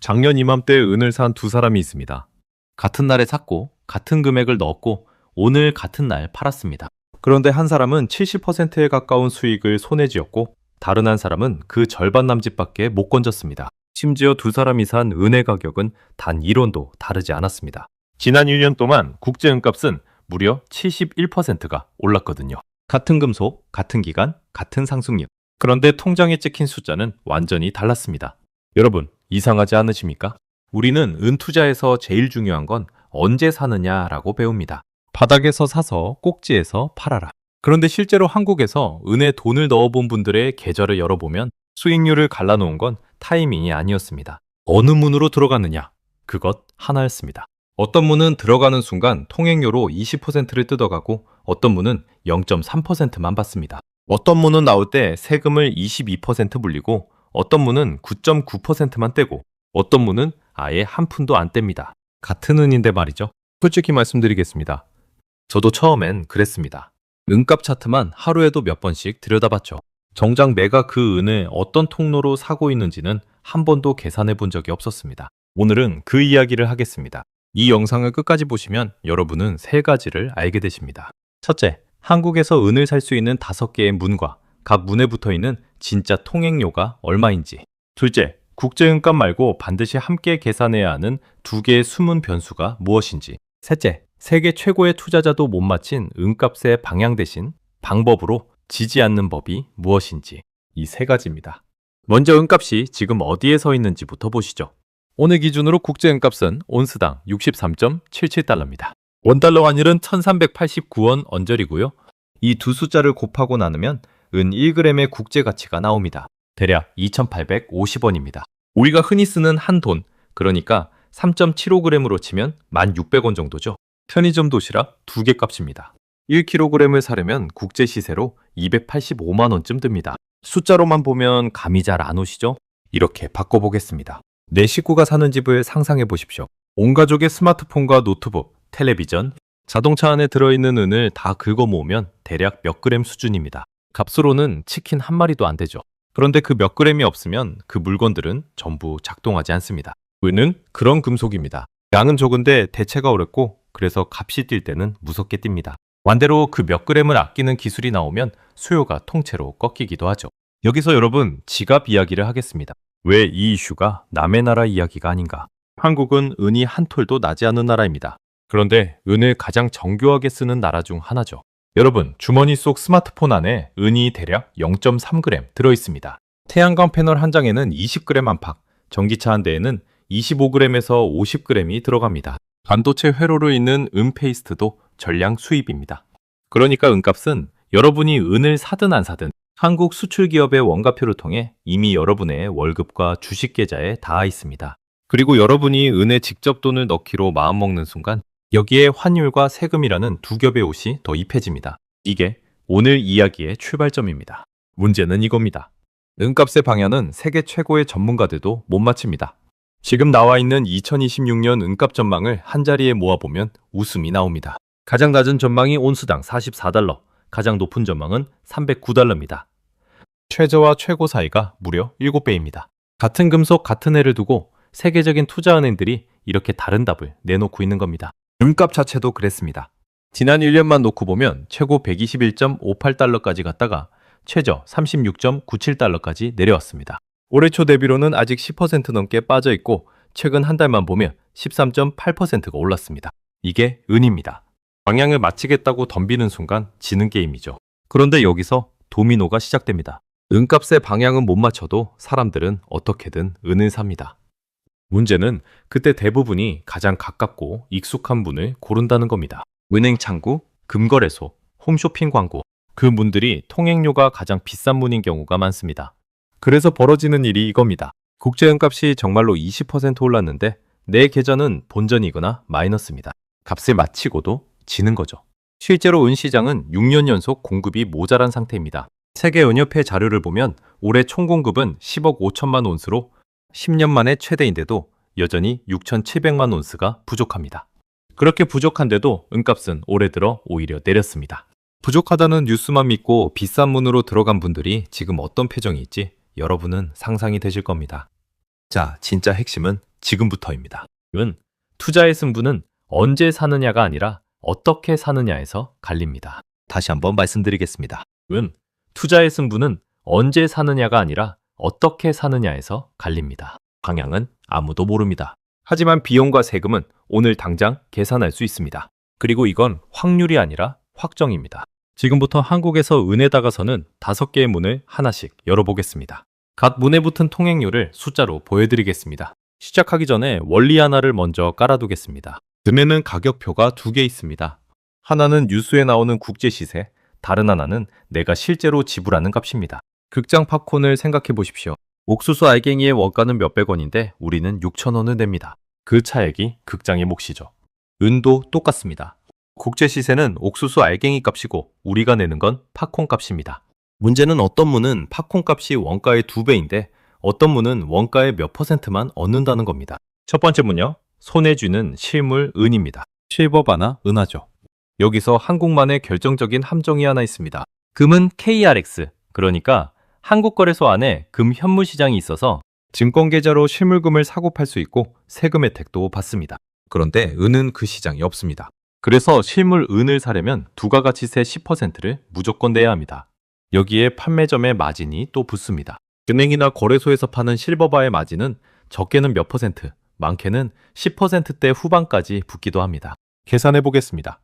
작년 이맘때 은을 산 두 사람이 있습니다. 같은 날에 샀고 같은 금액을 넣었고 오늘 같은 날 팔았습니다. 그런데 한 사람은 70%에 가까운 수익을 손에 쥐었고 다른 한 사람은 그 절반 남짓밖에 못 건졌습니다. 심지어 두 사람이 산 은의 가격은 단 1원도 다르지 않았습니다. 지난 1년 동안 국제 은값은 무려 71%가 올랐거든요. 같은 금속, 같은 기간, 같은 상승률. 그런데 통장에 찍힌 숫자는 완전히 달랐습니다. 여러분, 이상하지 않으십니까? 우리는 은 투자에서 제일 중요한 건 언제 사느냐라고 배웁니다. 바닥에서 사서 꼭지에서 팔아라. 그런데 실제로 한국에서 은에 돈을 넣어본 분들의 계좌를 열어보면 수익률을 갈라놓은 건 타이밍이 아니었습니다. 어느 문으로 들어갔느냐? 그것 하나였습니다. 어떤 문은 들어가는 순간 통행료로 20%를 뜯어가고 어떤 문은 0.3%만 받습니다. 어떤 문은 나올 때 세금을 22% 물리고 어떤 문은 9.9%만 떼고 어떤 문은 아예 한 푼도 안 뗍니다. 같은 은인데 말이죠. 솔직히 말씀드리겠습니다. 저도 처음엔 그랬습니다. 은값 차트만 하루에도 몇 번씩 들여다봤죠. 정작 내가 그 은을 어떤 통로로 사고 있는지는 한 번도 계산해 본 적이 없었습니다. 오늘은 그 이야기를 하겠습니다. 이 영상을 끝까지 보시면 여러분은 세 가지를 알게 되십니다. 첫째, 한국에서 은을 살 수 있는 5개의 문과 각 문에 붙어 있는 진짜 통행료가 얼마인지. 둘째, 국제은값 말고 반드시 함께 계산해야 하는 2개의 숨은 변수가 무엇인지. 셋째, 세계 최고의 투자자도 못 맞힌 은값의 방향 대신 방법으로 지지 않는 법이 무엇인지. 이 세 가지입니다. 먼저 은값이 지금 어디에 서 있는지부터 보시죠. 오늘 기준으로 국제 은값은 온스당 63.77달러입니다. 원달러 환율은 1389원 언저리고요. 이 두 숫자를 곱하고 나누면 은 1g의 국제 가치가 나옵니다. 대략 2850원입니다. 우리가 흔히 쓰는 한 돈, 그러니까 3.75g으로 치면 1600원 정도죠. 편의점 도시락 2개 값입니다. 1kg을 사려면 국제 시세로 285만 원쯤 듭니다. 숫자로만 보면 감이 잘 안 오시죠? 이렇게 바꿔보겠습니다. 내 식구가 사는 집을 상상해 보십시오. 온 가족의 스마트폰과 노트북, 텔레비전, 자동차 안에 들어있는 은을 다 긁어 모으면 대략 몇 그램 수준입니다. 값으로는 치킨 한 마리도 안 되죠. 그런데 그 몇 그램이 없으면 그 물건들은 전부 작동하지 않습니다. 은은 그런 금속입니다. 양은 적은데 대체가 어렵고 그래서 값이 뛸 때는 무섭게 뜁니다. 완대로 그 몇 그램을 아끼는 기술이 나오면 수요가 통째로 꺾이기도 하죠. 여기서 여러분 지갑 이야기를 하겠습니다. 왜 이 이슈가 남의 나라 이야기가 아닌가? 한국은 은이 한 톨도 나지 않은 나라입니다. 그런데 은을 가장 정교하게 쓰는 나라 중 하나죠. 여러분, 주머니 속 스마트폰 안에 은이 대략 0.3g 들어있습니다. 태양광 패널 한 장에는 20g 안팎, 전기차 한 대에는 25g에서 50g이 들어갑니다. 반도체 회로로 있는 은 페이스트도 전량 수입입니다. 그러니까 은값은 여러분이 은을 사든 안 사든 한국 수출 기업의 원가표를 통해 이미 여러분의 월급과 주식 계좌에 닿아 있습니다. 그리고 여러분이 은에 직접 돈을 넣기로 마음먹는 순간 여기에 환율과 세금이라는 두 겹의 옷이 더 입혀집니다. 이게 오늘 이야기의 출발점입니다. 문제는 이겁니다. 은값의 방향은 세계 최고의 전문가들도 못 맞춥니다. 지금 나와 있는 2026년 은값 전망을 한자리에 모아보면 웃음이 나옵니다. 가장 낮은 전망이 온스당 44달러, 가장 높은 전망은 309달러입니다. 최저와 최고 사이가 무려 7배입니다. 같은 금속 같은 해를 두고 세계적인 투자은행들이 이렇게 다른 답을 내놓고 있는 겁니다. 은값 자체도 그랬습니다. 지난 1년만 놓고 보면 최고 121.58달러까지 갔다가 최저 36.97달러까지 내려왔습니다. 올해 초 대비로는 아직 10% 넘게 빠져 있고 최근 한 달만 보면 13.8%가 올랐습니다. 이게 은입니다. 방향을 맞추겠다고 덤비는 순간 지는 게임이죠. 그런데 여기서 도미노가 시작됩니다. 은값의 방향은 못 맞춰도 사람들은 어떻게든 은을 삽니다. 문제는 그때 대부분이 가장 가깝고 익숙한 문을 고른다는 겁니다. 은행 창구, 금거래소, 홈쇼핑 광고. 그 문들이 통행료가 가장 비싼 문인 경우가 많습니다. 그래서 벌어지는 일이 이겁니다. 국제은값이 정말로 20% 올랐는데 내 계좌는 본전이거나 마이너스입니다. 값을 맞히고도 지는 거죠. 실제로 은시장은 6년 연속 공급이 모자란 상태입니다. 세계은협회 자료를 보면 올해 총 공급은 10억 5천만 온스로 10년 만에 최대인데도 여전히 6,700만 온스가 부족합니다. 그렇게 부족한데도 은값은 올해 들어 오히려 내렸습니다. 부족하다는 뉴스만 믿고 비싼 문으로 들어간 분들이 지금 어떤 표정이 있지 여러분은 상상이 되실 겁니다. 자, 진짜 핵심은 지금부터입니다. 은 투자의 승부는 언제 사느냐가 아니라 어떻게 사느냐에서 갈립니다. 다시 한번 말씀드리겠습니다. 은 투자의 승부는 언제 사느냐가 아니라 어떻게 사느냐에서 갈립니다. 방향은 아무도 모릅니다. 하지만 비용과 세금은 오늘 당장 계산할 수 있습니다. 그리고 이건 확률이 아니라 확정입니다. 지금부터 한국에서 은에다가 서는 5개의 문을 하나씩 열어보겠습니다. 각 문에 붙은 통행료를 숫자로 보여드리겠습니다. 시작하기 전에 원리 하나를 먼저 깔아두겠습니다. 은에는 가격표가 2개 있습니다. 하나는 뉴스에 나오는 국제 시세, 다른 하나는 내가 실제로 지불하는 값입니다. 극장 팝콘을 생각해 보십시오. 옥수수 알갱이의 원가는 몇백 원인데 우리는 6,000원을 냅니다. 그 차액이 극장의 몫이죠. 은도 똑같습니다. 국제 시세는 옥수수 알갱이 값이고 우리가 내는 건 팝콘 값입니다. 문제는 어떤 문은 팝콘 값이 원가의 2배인데 어떤 문은 원가의 몇 %만 얻는다는 겁니다. 첫 번째 문요. 손에 쥐는 실물 은입니다. 실버바나 은하죠. 여기서 한국만의 결정적인 함정이 하나 있습니다. 금은 KRX, 그러니까 한국거래소 안에 금 현물 시장이 있어서 증권계좌로 실물금을 사고 팔 수 있고 세금 혜택도 받습니다. 그런데 은은 그 시장이 없습니다. 그래서 실물 은을 사려면 두가가치세 10%를 무조건 내야 합니다. 여기에 판매점의 마진이 또 붙습니다. 은행이나 거래소에서 파는 실버바의 마진은 적게는 몇 %, 많게는 10%대 후반까지 붙기도 합니다. 계산해 보겠습니다.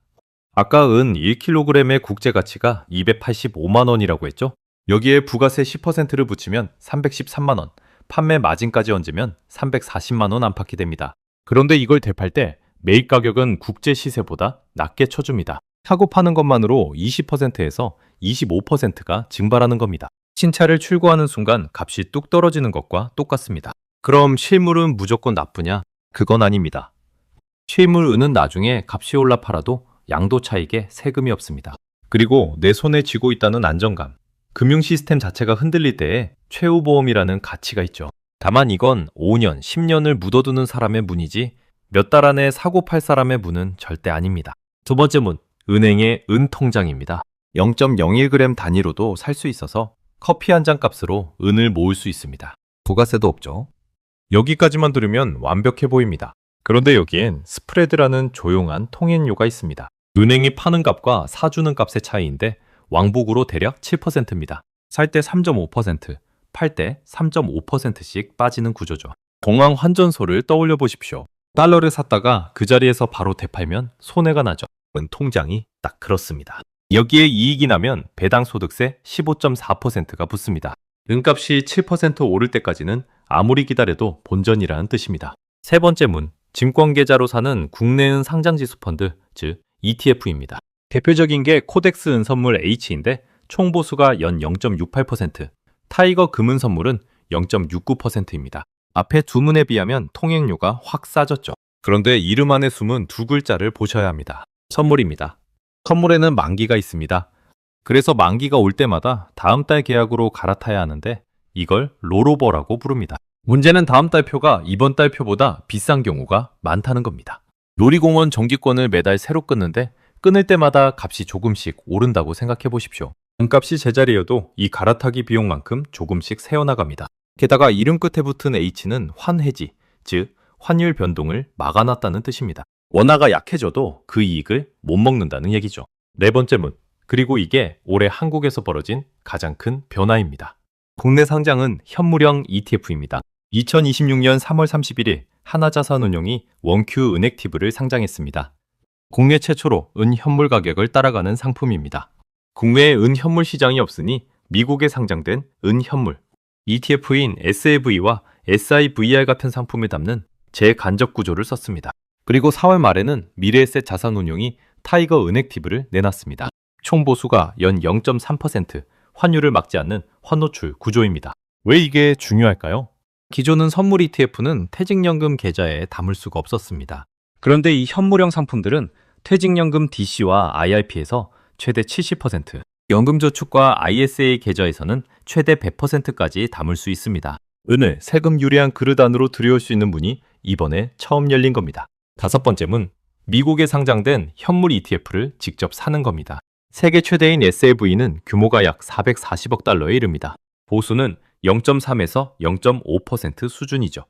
아까 은 1kg의 국제 가치가 285만 원이라고 했죠? 여기에 부가세 10%를 붙이면 313만 원, 판매 마진까지 얹으면 340만 원 안팎이 됩니다. 그런데 이걸 대팔 때 매입 가격은 국제 시세보다 낮게 쳐줍니다. 사고 파는 것만으로 20%에서 25%가 증발하는 겁니다. 신차를 출고하는 순간 값이 뚝 떨어지는 것과 똑같습니다. 그럼 실물은 무조건 나쁘냐? 그건 아닙니다. 실물 은은 나중에 값이 올라 팔아도 양도 차익에 세금이 없습니다. 그리고 내 손에 쥐고 있다는 안정감. 금융 시스템 자체가 흔들릴 때에 최후보험이라는 가치가 있죠. 다만 이건 5년, 10년을 묻어두는 사람의 문이지 몇 달 안에 사고 팔 사람의 문은 절대 아닙니다. 두 번째 문, 은행의 은통장입니다. 0.01g 단위로도 살 수 있어서 커피 한 잔 값으로 은을 모을 수 있습니다. 부가세도 없죠. 여기까지만 들으면 완벽해 보입니다. 그런데 여기엔 스프레드라는 조용한 통행료가 있습니다. 은행이 파는 값과 사주는 값의 차이인데 왕복으로 대략 7%입니다. 살 때 3.5%, 팔 때 3.5%씩 빠지는 구조죠. 공항 환전소를 떠올려 보십시오. 달러를 샀다가 그 자리에서 바로 되팔면 손해가 나죠. 통장이 딱 그렇습니다. 여기에 이익이 나면 배당 소득세 15.4%가 붙습니다. 은값이 7% 오를 때까지는 아무리 기다려도 본전이라는 뜻입니다. 세 번째 문, 증권계좌로 사는 국내은 상장지수 펀드, 즉 ETF입니다. 대표적인 게 코덱스 은선물 H인데 총 보수가 연 0.68%, 타이거 금은 선물은 0.69%입니다. 앞에 두 문에 비하면 통행료가 확 싸졌죠. 그런데 이름 안에 숨은 두 글자를 보셔야 합니다. 선물입니다. 선물에는 만기가 있습니다. 그래서 만기가 올 때마다 다음 달 계약으로 갈아타야 하는데 이걸 롤오버라고 부릅니다. 문제는 다음 달 표가 이번 달 표보다 비싼 경우가 많다는 겁니다. 놀이공원 정기권을 매달 새로 끊는데 끊을 때마다 값이 조금씩 오른다고 생각해 보십시오. 은값이 제자리여도 이 갈아타기 비용만큼 조금씩 새어나갑니다. 게다가 이름 끝에 붙은 H는 환해지, 즉 환율 변동을 막아놨다는 뜻입니다. 원화가 약해져도 그 이익을 못 먹는다는 얘기죠. 네 번째 문, 그리고 이게 올해 한국에서 벌어진 가장 큰 변화입니다. 국내 상장은 현물형 ETF입니다. 2026년 3월 31일 하나자산운용이 원큐 은액티브를 상장했습니다. 국내 최초로 은 현물 가격을 따라가는 상품입니다. 국내에 은 현물 시장이 없으니 미국에 상장된 은 현물 ETF인 SAV와 SIVR 같은 상품을 담는 재간접 구조를 썼습니다. 그리고 4월 말에는 미래에셋 자산운용이 타이거 은액티브를 내놨습니다. 총 보수가 연 0.3%, 환율을 막지 않는 환노출 구조입니다. 왜 이게 중요할까요? 기존은 선물 ETF는 퇴직연금 계좌에 담을 수가 없었습니다. 그런데 이 현물형 상품들은 퇴직연금 DC와 IRP에서 최대 70%, 연금저축과 ISA 계좌에서는 최대 100%까지 담을 수 있습니다. 은을 세금 유리한 그릇 안으로 들여올 수 있는 문이 이번에 처음 열린 겁니다. 다섯 번째 문, 미국에 상장된 현물 ETF를 직접 사는 겁니다. 세계 최대인 SAV는 규모가 약 440억 달러에 이릅니다. 보수는 0.3에서 0.5% 수준이죠.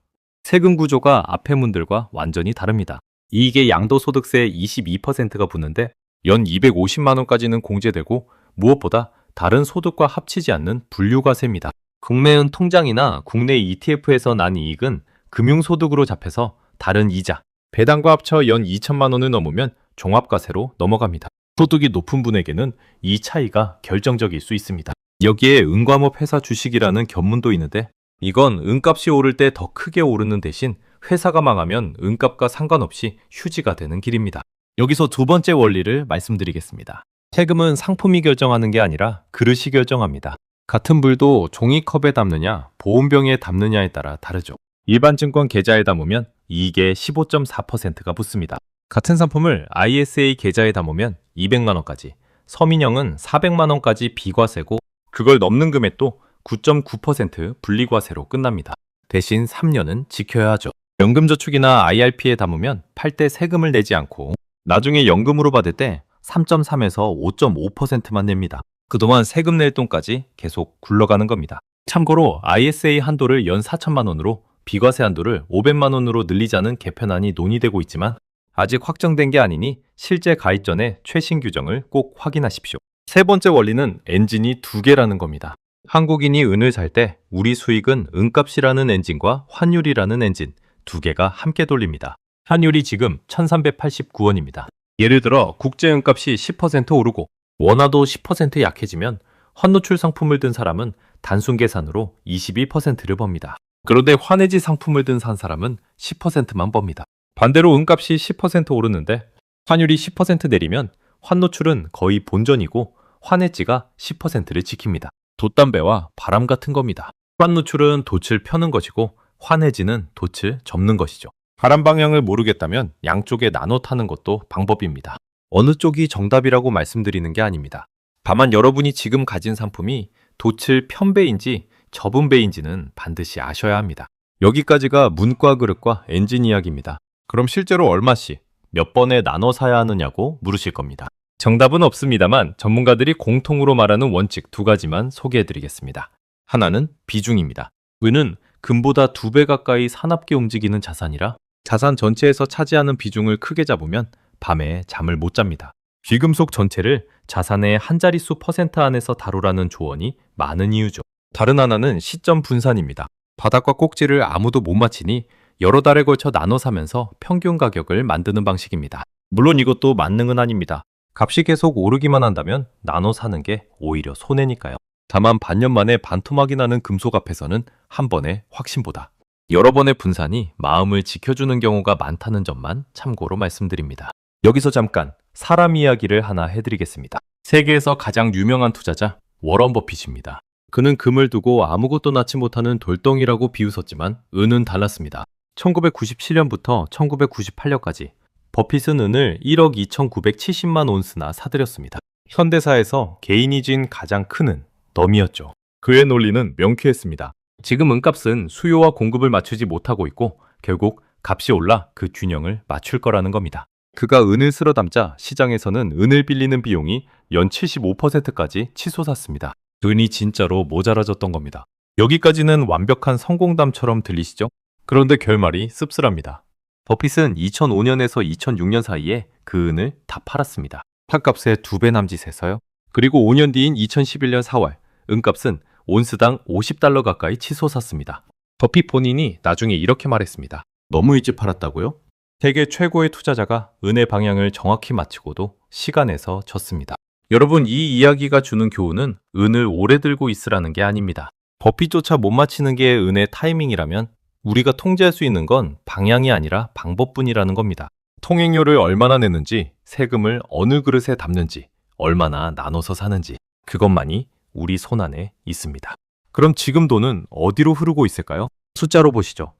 세금 구조가 앞의 문들과 완전히 다릅니다. 이익의 양도소득세 22%가 붙는데 연 250만 원까지는 공제되고 무엇보다 다른 소득과 합치지 않는 분류과세입니다. 국내은 통장이나 국내 ETF에서 난 이익은 금융소득으로 잡혀서 다른 이자, 배당과 합쳐 연 2천만 원을 넘으면 종합과세로 넘어갑니다. 소득이 높은 분에게는 이 차이가 결정적일 수 있습니다. 여기에 은과목 회사 주식이라는 견문도 있는데 이건 은값이 오를 때 더 크게 오르는 대신 회사가 망하면 은값과 상관없이 휴지가 되는 길입니다. 여기서 두 번째 원리를 말씀드리겠습니다. 세금은 상품이 결정하는 게 아니라 그릇이 결정합니다. 같은 물도 종이컵에 담느냐 보온병에 담느냐에 따라 다르죠. 일반 증권 계좌에 담으면 이익의 15.4%가 붙습니다. 같은 상품을 ISA 계좌에 담으면 200만 원까지, 서민형은 400만 원까지 비과세고 그걸 넘는 금액도 9.9% 분리과세로 끝납니다. 대신 3년은 지켜야 하죠. 연금저축이나 IRP에 담으면 팔 때 세금을 내지 않고 나중에 연금으로 받을 때 3.3에서 5.5%만 냅니다. 그동안 세금 낼 돈까지 계속 굴러가는 겁니다. 참고로 ISA 한도를 연 4천만 원으로 비과세 한도를 500만 원으로 늘리자는 개편안이 논의되고 있지만 아직 확정된 게 아니니 실제 가입 전에 최신 규정을 꼭 확인하십시오. 세 번째 원리는 엔진이 두 개라는 겁니다. 한국인이 은을 살 때 우리 수익은 은값이라는 엔진과 환율이라는 엔진 두 개가 함께 돌립니다. 환율이 지금 1389원입니다. 예를 들어 국제 은값이 10% 오르고 원화도 10% 약해지면 환노출 상품을 든 사람은 단순 계산으로 22%를 법니다. 그런데 환해지 상품을 든 산 사람은 10%만 법니다. 반대로 은값이 10% 오르는데 환율이 10% 내리면 환노출은 거의 본전이고 환해지가 10%를 지킵니다. 돛담배와 바람 같은 겁니다. 환노출은 돛을 펴는 것이고 환해지는 돛을 접는 것이죠. 바람 방향을 모르겠다면 양쪽에 나눠 타는 것도 방법입니다. 어느 쪽이 정답이라고 말씀드리는 게 아닙니다. 다만 여러분이 지금 가진 상품이 돛을 편 배인지 접은 배인지는 반드시 아셔야 합니다. 여기까지가 문과 그릇과 엔진 이야기입니다. 그럼 실제로 얼마씩 몇 번에 나눠 사야 하느냐고 물으실 겁니다. 정답은 없습니다만 전문가들이 공통으로 말하는 원칙 두 가지만 소개해드리겠습니다. 하나는 비중입니다. 은은 금보다 2배 가까이 사납게 움직이는 자산이라 자산 전체에서 차지하는 비중을 크게 잡으면 밤에 잠을 못 잡니다. 귀금속 전체를 자산의 한 자릿수 퍼센트 안에서 다루라는 조언이 많은 이유죠. 다른 하나는 시점 분산입니다. 바닥과 꼭지를 아무도 못 맞히니 여러 달에 걸쳐 나눠 사면서 평균 가격을 만드는 방식입니다. 물론 이것도 만능은 아닙니다. 값이 계속 오르기만 한다면 나눠 사는 게 오히려 손해니까요. 다만 반년 만에 반토막이 나는 금속 앞에서는 한 번의 확신보다 여러 번의 분산이 마음을 지켜주는 경우가 많다는 점만 참고로 말씀드립니다. 여기서 잠깐 사람 이야기를 하나 해드리겠습니다. 세계에서 가장 유명한 투자자 워런 버핏입니다. 그는 금을 두고 아무것도 낳지 못하는 돌덩이라고 비웃었지만 은은 달랐습니다. 1997년부터 1998년까지 버핏은 은을 1억 2,970만 온스나 사들였습니다. 현대사에서 개인이 진 가장 큰 은 덤이었죠. 그의 논리는 명쾌했습니다. 지금 은값은 수요와 공급을 맞추지 못하고 있고 결국 값이 올라 그 균형을 맞출 거라는 겁니다. 그가 은을 쓸어 담자 시장에서는 은을 빌리는 비용이 연 75%까지 치솟았습니다. 은이 진짜로 모자라졌던 겁니다. 여기까지는 완벽한 성공담처럼 들리시죠? 그런데 결말이 씁쓸합니다. 버핏은 2005년에서 2006년 사이에 그 은을 다 팔았습니다. 판값의 2배 남짓해서요. 그리고 5년 뒤인 2011년 4월 은값은 온스당 50달러 가까이 치솟았습니다. 버핏 본인이 나중에 이렇게 말했습니다. 너무 일찍 팔았다고요? 세계 최고의 투자자가 은의 방향을 정확히 맞추고도 시간에서 졌습니다. 여러분, 이 이야기가 주는 교훈은 은을 오래 들고 있으라는 게 아닙니다. 버핏조차 못 맞히는 게 은의 타이밍이라면 우리가 통제할 수 있는 건 방향이 아니라 방법뿐이라는 겁니다. 통행료를 얼마나 내는지, 세금을 어느 그릇에 담는지, 얼마나 나눠서 사는지 그것만이 우리 손안에 있습니다. 그럼 지금 돈은 어디로 흐르고 있을까요? 숫자로 보시죠.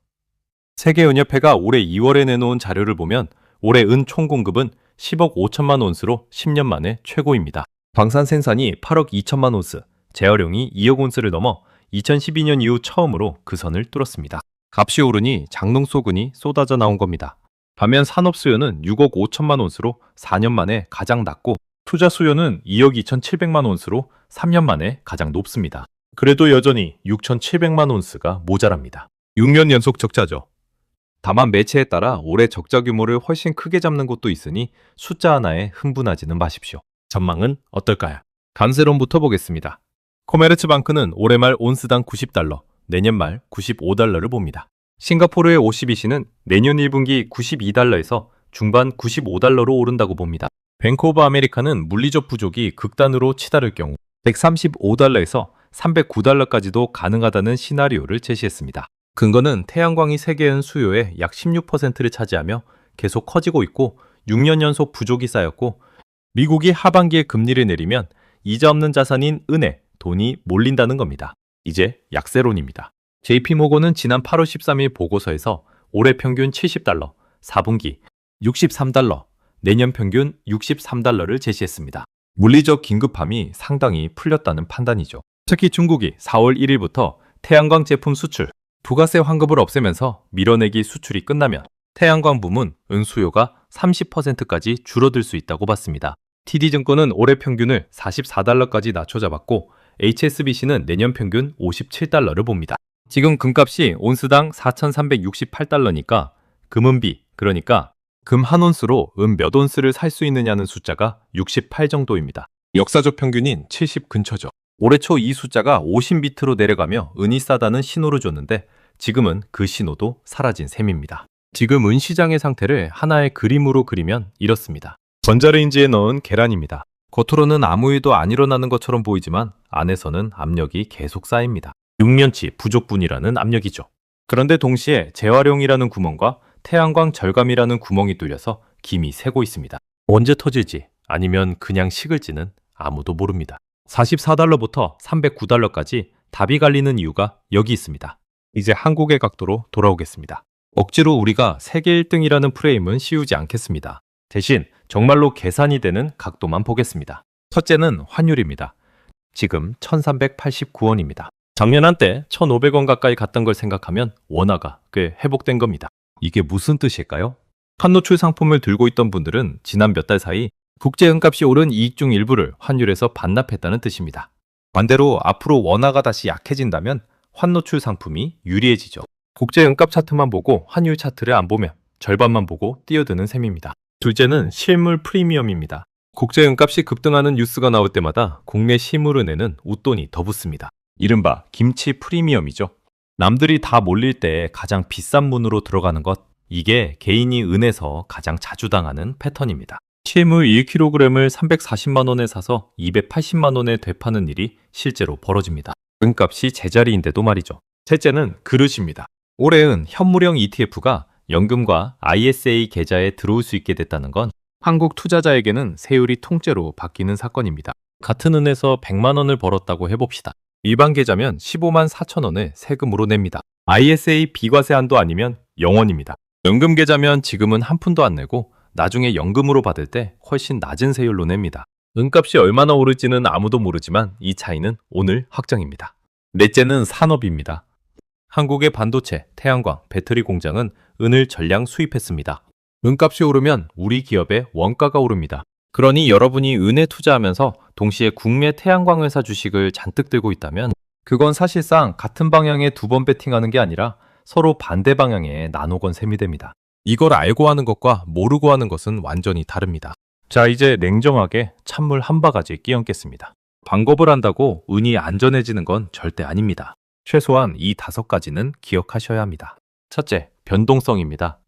세계은협회가 올해 2월에 내놓은 자료를 보면 올해 은 총공급은 10억 5천만 온스로 10년 만에 최고입니다. 방산 생산이 8억 2천만 온스, 재활용이 2억 온스를 넘어 2012년 이후 처음으로 그 선을 뚫었습니다. 값이 오르니 장농 소근이 쏟아져 나온 겁니다. 반면 산업 수요는 6억 5천만 온스로 4년 만에 가장 낮고 투자 수요는 2억 2,700만 온스로 3년 만에 가장 높습니다. 그래도 여전히 6,700만 온스가 모자랍니다. 6년 연속 적자죠. 다만 매체에 따라 올해 적자 규모를 훨씬 크게 잡는 곳도 있으니 숫자 하나에 흥분하지는 마십시오. 전망은 어떨까요? 감세론부터 보겠습니다. 코메르츠방크는 올해 말 온스당 90달러, 내년 말 95달러를 봅니다. 싱가포르의 OCBC는 내년 1분기 92달러에서 중반 95달러로 오른다고 봅니다. 뱅크 오브 아메리카는 물리적 부족이 극단으로 치달을 경우 135달러에서 309달러까지도 가능하다는 시나리오를 제시했습니다. 근거는 태양광이 세계연 수요의 약 16%를 차지하며 계속 커지고 있고 6년 연속 부족이 쌓였고 미국이 하반기에 금리를 내리면 이자 없는 자산인 은행, 돈이 몰린다는 겁니다. 이제 약세론입니다. JP모건은 지난 8월 13일 보고서에서 올해 평균 70달러, 4분기 63달러, 내년 평균 63달러를 제시했습니다. 물리적 긴급함이 상당히 풀렸다는 판단이죠. 특히 중국이 4월 1일부터 태양광 제품 수출, 부가세 환급을 없애면서 밀어내기 수출이 끝나면 태양광 부문 은수요가 30%까지 줄어들 수 있다고 봤습니다. TD증권은 올해 평균을 44달러까지 낮춰 잡았고 HSBC는 내년 평균 57달러를 봅니다. 지금 금값이 온스당 4,368달러니까 금은비, 그러니까 금 한 온스로 은 몇 온스를 살 수 있느냐는 숫자가 68 정도입니다. 역사적 평균인 70 근처죠. 올해 초 이 숫자가 50비트로 내려가며 은이 싸다는 신호를 줬는데 지금은 그 신호도 사라진 셈입니다. 지금 은 시장의 상태를 하나의 그림으로 그리면 이렇습니다. 전자레인지에 넣은 계란입니다. 겉으로는 아무 일도 안 일어나는 것처럼 보이지만 안에서는 압력이 계속 쌓입니다. 6년치 부족분이라는 압력이죠. 그런데 동시에 재활용이라는 구멍과 태양광 절감이라는 구멍이 뚫려서 김이 새고 있습니다. 언제 터질지 아니면 그냥 식을지는 아무도 모릅니다. 44달러부터 309달러까지 답이 갈리는 이유가 여기 있습니다. 이제 한국의 각도로 돌아오겠습니다. 억지로 우리가 세계 1등이라는 프레임은 씌우지 않겠습니다. 대신 정말로 계산이 되는 각도만 보겠습니다. 첫째는 환율입니다. 지금 1389원입니다. 작년 한때 1500원 가까이 갔던 걸 생각하면 원화가 꽤 회복된 겁니다. 이게 무슨 뜻일까요? 환노출 상품을 들고 있던 분들은 지난 몇 달 사이 국제은값이 오른 이익 중 일부를 환율에서 반납했다는 뜻입니다. 반대로 앞으로 원화가 다시 약해진다면 환노출 상품이 유리해지죠. 국제은값 차트만 보고 환율 차트를 안 보면 절반만 보고 뛰어드는 셈입니다. 둘째는 실물 프리미엄입니다. 국제은값이 급등하는 뉴스가 나올 때마다 국내 실물을 내는 웃돈이 더 붙습니다. 이른바 김치 프리미엄이죠. 남들이 다 몰릴 때 가장 비싼 문으로 들어가는 것, 이게 개인이 은에서 가장 자주 당하는 패턴입니다. 실물 1kg을 340만 원에 사서 280만 원에 되파는 일이 실제로 벌어집니다. 은값이 제자리인데도 말이죠. 셋째는 그릇입니다. 올해은 현물형 ETF가 연금과 ISA 계좌에 들어올 수 있게 됐다는 건 한국 투자자에게는 세율이 통째로 바뀌는 사건입니다. 같은 은에서 100만 원을 벌었다고 해봅시다. 일반 계좌면 15만 4천 원을 세금으로 냅니다. ISA 비과세한도 아니면 0원입니다. 연금 계좌면 지금은 한 푼도 안 내고 나중에 연금으로 받을 때 훨씬 낮은 세율로 냅니다. 은값이 얼마나 오를지는 아무도 모르지만 이 차이는 오늘 확정입니다. 넷째는 산업입니다. 한국의 반도체, 태양광, 배터리 공장은 은을 전량 수입했습니다. 은값이 오르면 우리 기업의 원가가 오릅니다. 그러니 여러분이 은에 투자하면서 동시에 국내 태양광 회사 주식을 잔뜩 들고 있다면 그건 사실상 같은 방향에 두 번 베팅하는 게 아니라 서로 반대 방향에 나눠 건 셈이 됩니다. 이걸 알고 하는 것과 모르고 하는 것은 완전히 다릅니다. 자, 이제 냉정하게 찬물 한 바가지 끼얹겠습니다. 방법을 한다고 은이 안전해지는 건 절대 아닙니다. 최소한 이 5가지는 기억하셔야 합니다. 첫째, 변동성입니다.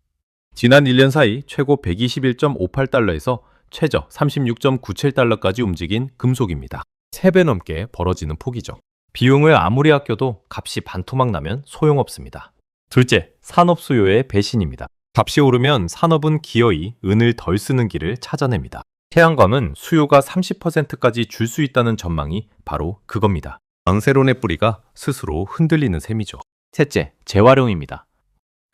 지난 1년 사이 최고 121.58달러에서 최저 36.97달러까지 움직인 금속입니다. 3배 넘게 벌어지는 폭이죠. 비용을 아무리 아껴도 값이 반토막 나면 소용없습니다. 둘째, 산업 수요의 배신입니다. 값이 오르면 산업은 기어이 은을 덜 쓰는 길을 찾아냅니다. 태양광은 수요가 30%까지 줄 수 있다는 전망이 바로 그겁니다. 강세론의 뿌리가 스스로 흔들리는 셈이죠. 셋째, 재활용입니다.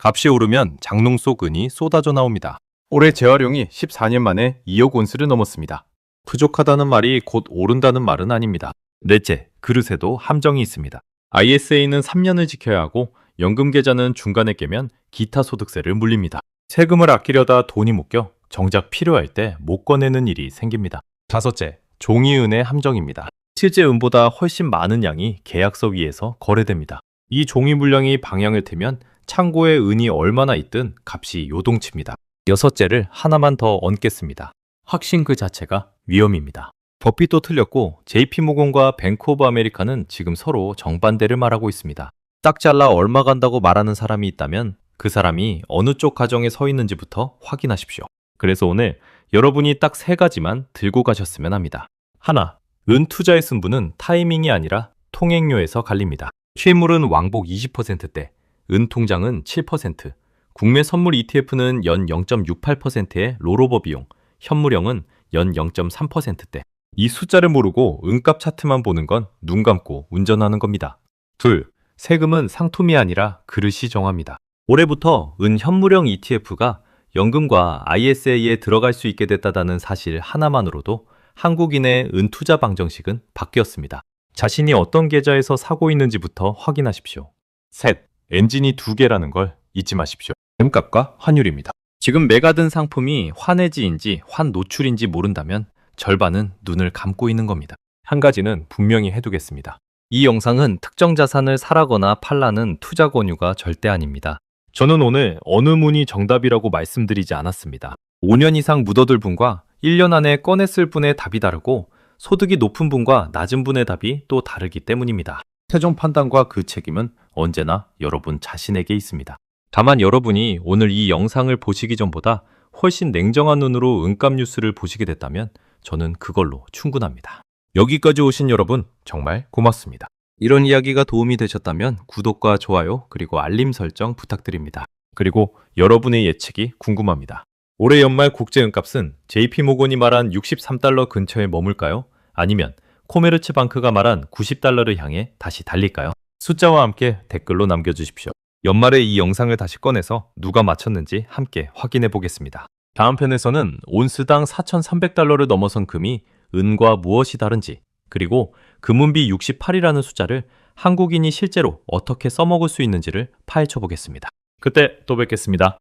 값이 오르면 장롱 속 은이 쏟아져 나옵니다. 올해 재활용이 14년 만에 2억 온스를 넘었습니다. 부족하다는 말이 곧 오른다는 말은 아닙니다. 넷째, 그릇에도 함정이 있습니다. ISA는 3년을 지켜야 하고 연금 계좌는 중간에 깨면 기타 소득세를 물립니다. 세금을 아끼려다 돈이 묶여 정작 필요할 때 못 꺼내는 일이 생깁니다. 다섯째, 종이은의 함정입니다. 실제 은보다 훨씬 많은 양이 계약서 위에서 거래됩니다. 이 종이 물량이 방향을 틀면 창고에 은이 얼마나 있든 값이 요동칩니다. 여섯째를 하나만 더 얹겠습니다. 확신 그 자체가 위험입니다. 버핏도 틀렸고 JP모건과 뱅크 오브 아메리카는 지금 서로 정반대를 말하고 있습니다. 딱 잘라 얼마 간다고 말하는 사람이 있다면 그 사람이 어느 쪽 가정에 서 있는지부터 확인하십시오. 그래서 오늘 여러분이 딱 세 가지만 들고 가셨으면 합니다. 하나, 은 투자의 승부는 타이밍이 아니라 통행료에서 갈립니다. 실물은 왕복 20%대, 은 통장은 7%, 국내 선물 ETF는 연 0.68%의 롤오버 비용, 현물형은 연 0.3%대. 이 숫자를 모르고 은값 차트만 보는 건 눈 감고 운전하는 겁니다. 둘, 세금은 상품이 아니라 그릇이 정합니다. 올해부터 은 현물형 ETF가 연금과 ISA에 들어갈 수 있게 됐다는 사실 하나만으로도 한국인의 은 투자 방정식은 바뀌었습니다. 자신이 어떤 계좌에서 사고 있는지부터 확인하십시오. 셋, 엔진이 두 개라는 걸 잊지 마십시오. 값과 환율입니다. 지금 매가 든 상품이 환해지인지 환노출인지 모른다면 절반은 눈을 감고 있는 겁니다. 한 가지는 분명히 해두겠습니다. 이 영상은 특정 자산을 사라거나 팔라는 투자 권유가 절대 아닙니다. 저는 오늘 어느 문이 정답이라고 말씀드리지 않았습니다. 5년 이상 묻어둘 분과 1년 안에 꺼냈을 분의 답이 다르고 소득이 높은 분과 낮은 분의 답이 또 다르기 때문입니다. 최종 판단과 그 책임은 언제나 여러분 자신에게 있습니다. 다만 여러분이 오늘 이 영상을 보시기 전보다 훨씬 냉정한 눈으로 은값 뉴스를 보시게 됐다면 저는 그걸로 충분합니다. 여기까지 오신 여러분 정말 고맙습니다. 이런 이야기가 도움이 되셨다면 구독과 좋아요 그리고 알림 설정 부탁드립니다. 그리고 여러분의 예측이 궁금합니다. 올해 연말 국제 은값은 JP모건이 말한 63달러 근처에 머물까요? 아니면 코메르츠 방크가 말한 90달러를 향해 다시 달릴까요? 숫자와 함께 댓글로 남겨주십시오. 연말에 이 영상을 다시 꺼내서 누가 맞췄는지 함께 확인해 보겠습니다. 다음 편에서는 온스당 4,300달러를 넘어선 금이 은과 무엇이 다른지, 그리고 금운비 68이라는 숫자를 한국인이 실제로 어떻게 써먹을 수 있는지를 파헤쳐 보겠습니다. 그때 또 뵙겠습니다.